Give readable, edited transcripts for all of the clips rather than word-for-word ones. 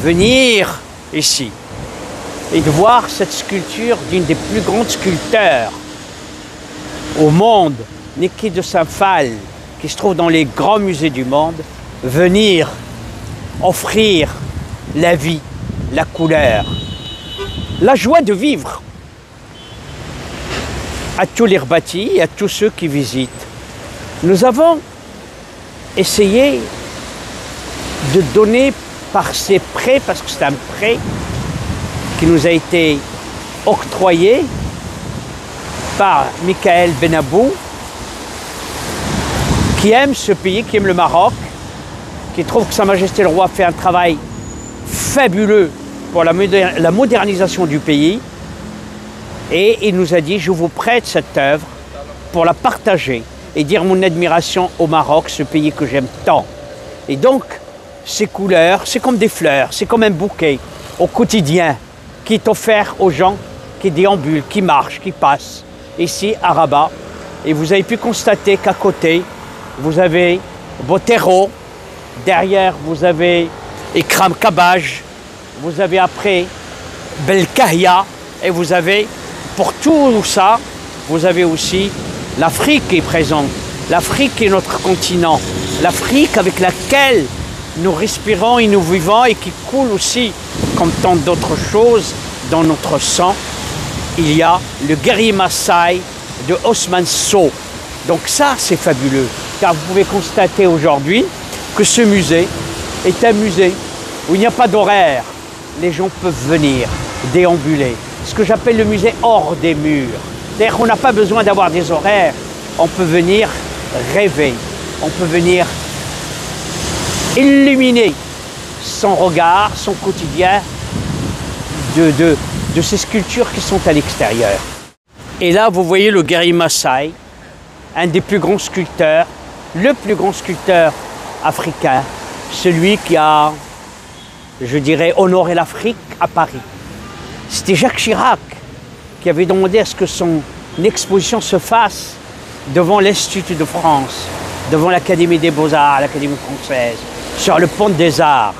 venir ici et de voir cette sculpture d'une des plus grandes sculpteurs au monde, Niki de Saint-Phal, qui se trouve dans les grands musées du monde, venir offrir la vie, la couleur, la joie de vivre à tous les rebâtis et à tous ceux qui visitent. Nous avons essayé de donner par ces prêts, parce que c'est un prêt qui nous a été octroyé par Michael Benabou, qui aime ce pays, qui aime le Maroc, qui trouve que Sa Majesté le Roi fait un travail fabuleux pour la modernisation du pays. Et il nous a dit, je vous prête cette œuvre pour la partager et dire mon admiration au Maroc, ce pays que j'aime tant. Et donc, ces couleurs, c'est comme des fleurs, c'est comme un bouquet au quotidien qui est offert aux gens qui déambulent, qui marchent, qui passent ici à Rabat. Et vous avez pu constater qu'à côté, vous avez Botero, derrière vous avez Ikram Kabaj, vous avez après Belkahia, et vous avez, pour tout ça, vous avez aussi l'Afrique qui est présente. L'Afrique est notre continent, l'Afrique avec laquelle nous respirons et nous vivons et qui coule aussi, comme tant d'autres choses, dans notre sang. Il y a le guerrier Maasai de Osman Sow. Donc ça, c'est fabuleux, car vous pouvez constater aujourd'hui que ce musée est un musée où il n'y a pas d'horaire. Les gens peuvent venir déambuler. Ce que j'appelle le musée hors des murs. C'est-à-dire qu'on n'a pas besoin d'avoir des horaires. On peut venir rêver. On peut venir illuminer son regard, son quotidien de ces sculptures qui sont à l'extérieur. Et là, vous voyez le guerrier Maasai, un des plus grands sculpteurs, le plus grand sculpteur africain, celui qui a, je dirais, honoré l'Afrique à Paris. C'était Jacques Chirac qui avait demandé à ce que son exposition se fasse devant l'Institut de France, devant l'Académie des Beaux-Arts, l'Académie française, sur le pont des Arts.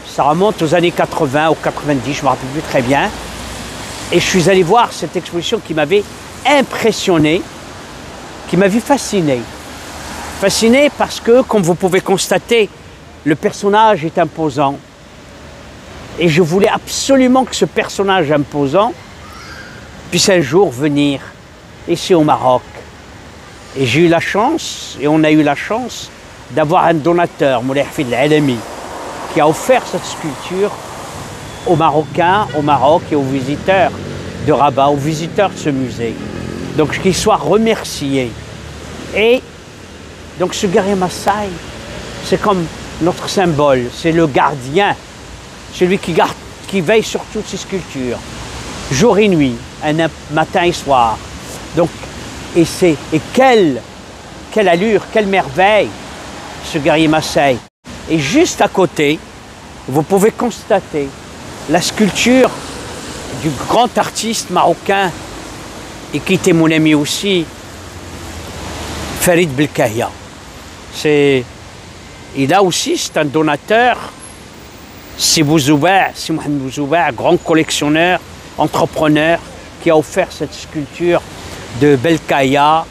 Ça remonte aux années 80 ou 90, je ne me rappelle plus très bien. Et je suis allé voir cette exposition qui m'avait impressionné, qui m'avait fasciné. Fasciné parce que, comme vous pouvez constater, le personnage est imposant. Et je voulais absolument que ce personnage imposant puisse un jour venir ici au Maroc. Et j'ai eu la chance, et on a eu la chance, d'avoir un donateur, Moulay Hafid Al-Alami, qui a offert cette sculpture aux Marocains, au Maroc et aux visiteurs de Rabat, aux visiteurs de ce musée. Donc qu'il soit remercié. Et donc ce guerrier Maasai, c'est comme notre symbole, c'est le gardien, celui qui veille sur toutes ces sculptures, jour et nuit, matin et soir. Donc, et quelle allure, quelle merveille, ce guerrier Maasai. Et juste à côté, vous pouvez constater la sculpture du grand artiste marocain, et qui était mon ami aussi, Farid Belkahia. Et là aussi, c'est un donateur, c'est Mohamed Bouzouba, grand collectionneur, entrepreneur, qui a offert cette sculpture de Belkahia.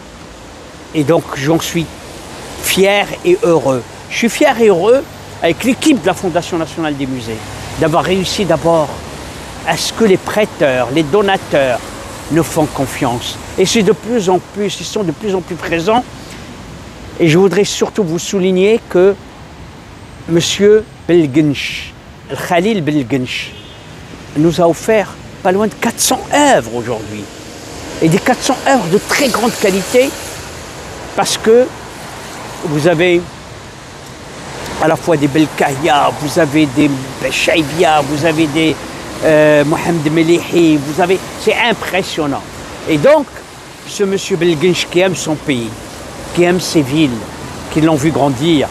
Et donc, j'en suis fier et heureux. Je suis fier et heureux avec l'équipe de la Fondation nationale des musées, d'avoir réussi d'abord à ce que les prêteurs, les donateurs nous font confiance. Et c'est de plus en plus, ils sont de plus en plus présents. Et je voudrais surtout vous souligner que M. Belgench, Khalil Belgench, nous a offert pas loin de 400 œuvres aujourd'hui. Et des 400 œuvres de très grande qualité, parce que vous avez à la fois des Belkahia, vous avez des Shaibia, vous avez des Mohamed Melihi, c'est impressionnant. Et donc, ce monsieur Belgench qui aime son pays, qui aime ses villes, qui l'ont vu grandir,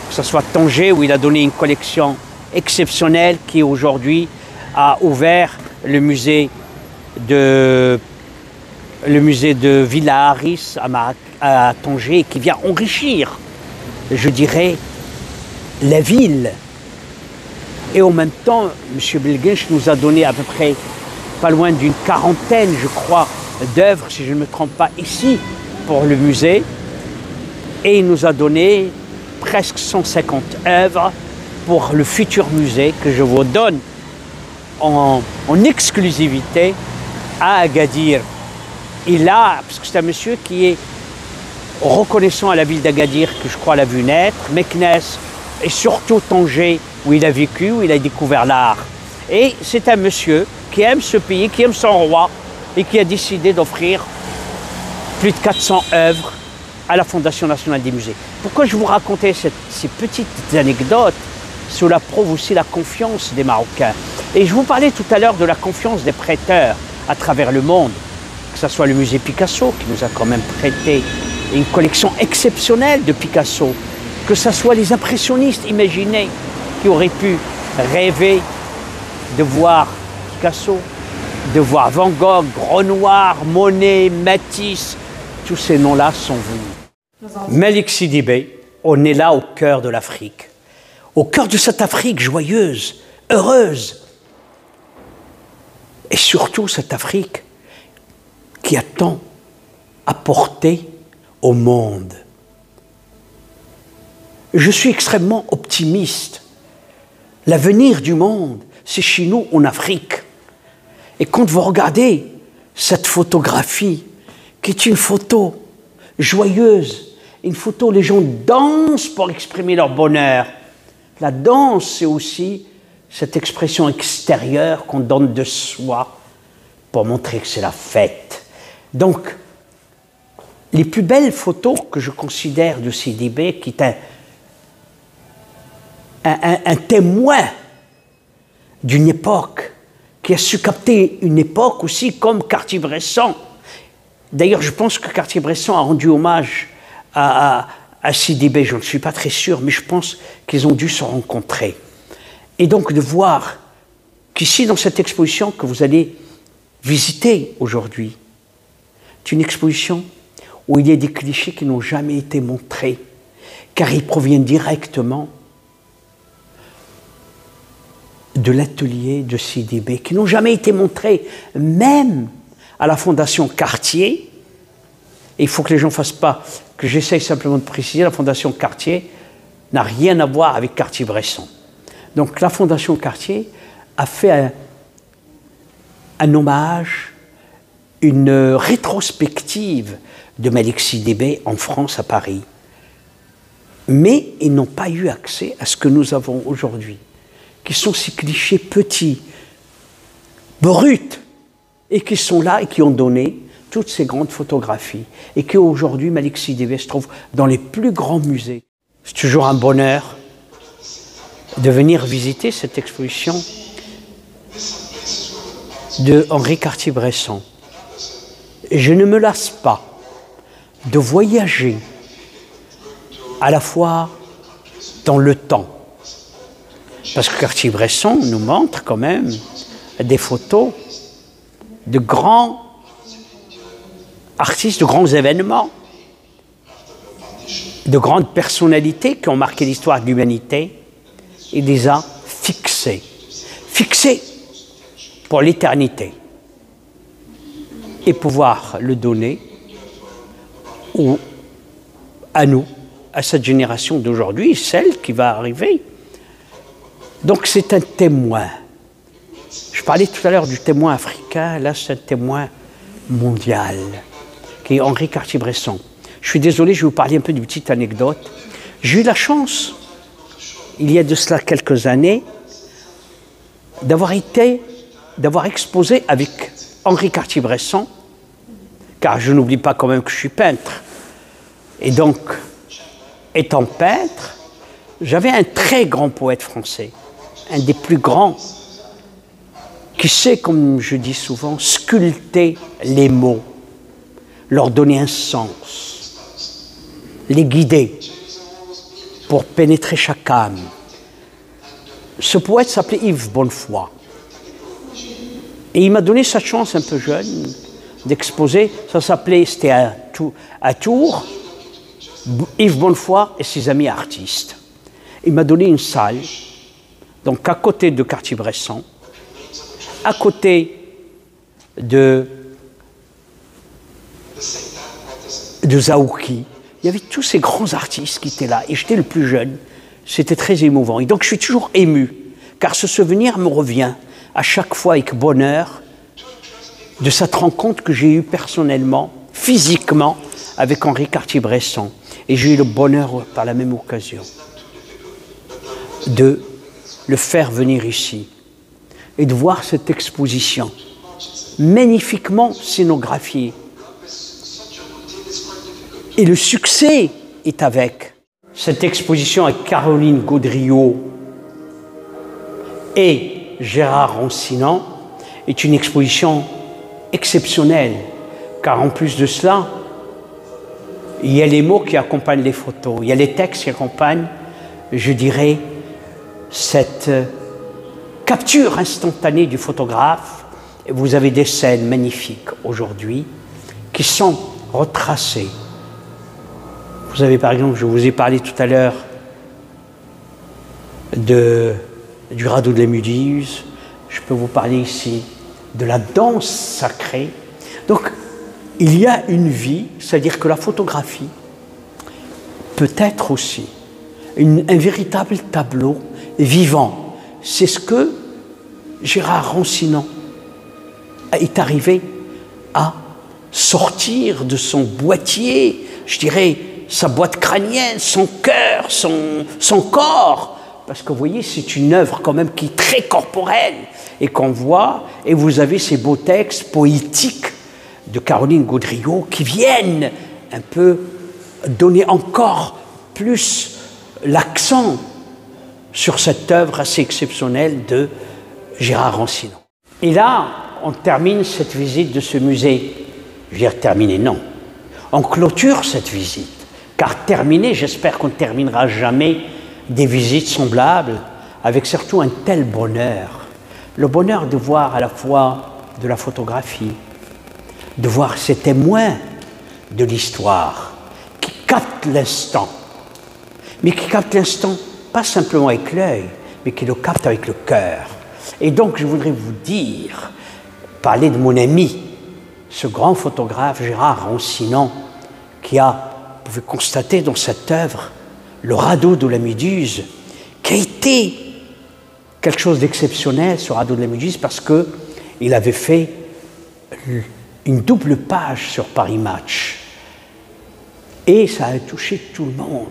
que ce soit Tanger où il a donné une collection exceptionnelle, qui aujourd'hui a ouvert le musée de Villa Haris à Tanger, qui vient enrichir, je dirais, la ville Et en même temps, M. Belgensch nous a donné à peu près pas loin d'une quarantaine, je crois, d'œuvres, si je ne me trompe pas, ici, pour le musée. Et il nous a donné presque 150 œuvres pour le futur musée que je vous donne en exclusivité à Agadir. Et là, parce que c'est un monsieur qui est reconnaissant à la ville d'Agadir, que je crois l'a vu naître, Meknès, et surtout Tanger, où il a vécu, où il a découvert l'art. Et c'est un monsieur qui aime ce pays, qui aime son roi, et qui a décidé d'offrir plus de 400 œuvres à la Fondation nationale des musées. Pourquoi je vous racontais ces petites anecdotes? Cela prouve aussi la confiance des Marocains. Et je vous parlais tout à l'heure de la confiance des prêteurs à travers le monde, que ce soit le musée Picasso, qui nous a quand même prêté une collection exceptionnelle de Picasso, que ce soit les impressionnistes, imaginez, qui auraient pu rêver de voir Picasso, de voir Van Gogh, Renoir, Monet, Matisse, tous ces noms-là sont venus. Malik Sidibé, on est là au cœur de l'Afrique, au cœur de cette Afrique joyeuse, heureuse, et surtout cette Afrique qui a tant apporté au monde. Je suis extrêmement optimiste. L'avenir du monde, c'est chez nous en Afrique. Et quand vous regardez cette photographie, qui est une photo joyeuse, une photo où les gens dansent pour exprimer leur bonheur. La danse, c'est aussi cette expression extérieure qu'on donne de soi pour montrer que c'est la fête. Donc, les plus belles photos que je considère de Sidibé, qui est un témoin d'une époque, qui a su capter une époque aussi comme Cartier-Bresson. D'ailleurs, je pense que Cartier-Bresson a rendu hommage à Sidibé, je ne suis pas très sûr, mais je pense qu'ils ont dû se rencontrer. Et donc de voir qu'ici, dans cette exposition que vous allez visiter aujourd'hui, c'est une exposition où il y a des clichés qui n'ont jamais été montrés, car ils proviennent directement de l'atelier de Sidibé, qui n'ont jamais été montrés, même à la Fondation Cartier. Et il faut que les gens ne fassent pas, que j'essaye simplement de préciser, la Fondation Cartier n'a rien à voir avec Cartier-Bresson. Donc la Fondation Cartier a fait un hommage, une rétrospective de Malik Sidibé en France, à Paris. Mais ils n'ont pas eu accès à ce que nous avons aujourd'hui, qui sont ces clichés petits, bruts, et qui sont là et qui ont donné toutes ces grandes photographies. Et qu'aujourd'hui, Malik Sidibé se trouve dans les plus grands musées. C'est toujours un bonheur de venir visiter cette exposition de Henri Cartier-Bresson. Et je ne me lasse pas de voyager à la fois dans le temps, parce que Cartier-Bresson nous montre quand même des photos de grands artistes, de grands événements, de grandes personnalités qui ont marqué l'histoire de l'humanité. Il les a fixés pour l'éternité, et pouvoir le donner à nous, à cette génération d'aujourd'hui, celle qui va arriver. Donc c'est un témoin. Je parlais tout à l'heure du témoin africain, là c'est un témoin mondial, qui est Henri Cartier-Bresson. Je suis désolé, je vais vous parler un peu d'une petite anecdote. J'ai eu la chance, il y a de cela quelques années, d'avoir exposé avec Henri Cartier-Bresson, car je n'oublie pas quand même que je suis peintre. Et donc, étant peintre, j'avais un très grand poète français, un des plus grands, qui sait, comme je dis souvent, sculpter les mots, leur donner un sens, les guider pour pénétrer chaque âme. Ce poète s'appelait Yves Bonnefoy. Et il m'a donné cette chance un peu jeune d'exposer. Ça s'appelait, c'était à Tours, Yves Bonnefoy et ses amis artistes. Il m'a donné une salle donc à côté de Cartier-Bresson, à côté de Zaouki. Il y avait tous ces grands artistes qui étaient là, et j'étais le plus jeune. C'était très émouvant. Et donc je suis toujours ému, car ce souvenir me revient à chaque fois avec bonheur de cette rencontre que j'ai eue personnellement, physiquement, avec Henri Cartier-Bresson. Et j'ai eu le bonheur, par la même occasion, de le faire venir ici et de voir cette exposition magnifiquement scénographiée. Et le succès est avec. Cette exposition avec Caroline Gaudriot et Gérard Roncinant est une exposition exceptionnelle, car en plus de cela, il y a les mots qui accompagnent les photos, il y a les textes qui accompagnent, je dirais, cette capture instantanée du photographe. Et vous avez des scènes magnifiques aujourd'hui qui sont retracées. Vous avez par exemple, je vous ai parlé tout à l'heure du radeau de la Méduse, je peux vous parler ici de la danse sacrée. Donc, il y a une vie, c'est-à-dire que la photographie peut être aussi un véritable tableau vivant. C'est ce que Gérard Roncinant est arrivé à sortir de son boîtier, je dirais, sa boîte crânienne, son cœur, son corps. Parce que vous voyez, c'est une œuvre quand même qui est très corporelle et qu'on voit, et vous avez ces beaux textes poétiques de Caroline Gaudriot qui viennent un peu donner encore plus l'accent sur cette œuvre assez exceptionnelle de Gérard Roncinant. Et là, on termine cette visite de ce musée. Je veux dire terminer, non. On clôture cette visite, car terminer, j'espère qu'on ne terminera jamais des visites semblables, avec surtout un tel bonheur. Le bonheur de voir à la fois de la photographie, de voir ces témoins de l'histoire qui captent l'instant, mais qui captent l'instant pas simplement avec l'œil, mais qui le captent avec le cœur. Et donc je voudrais vous dire, parler de mon ami, ce grand photographe Gérard Roncinant, qui a, vous pouvez constater dans cette œuvre, le radeau de la Méduse, qui a été quelque chose d'exceptionnel, ce radeau de la Méduse, parce qu'il avait fait une double page sur Paris Match. Et ça a touché tout le monde.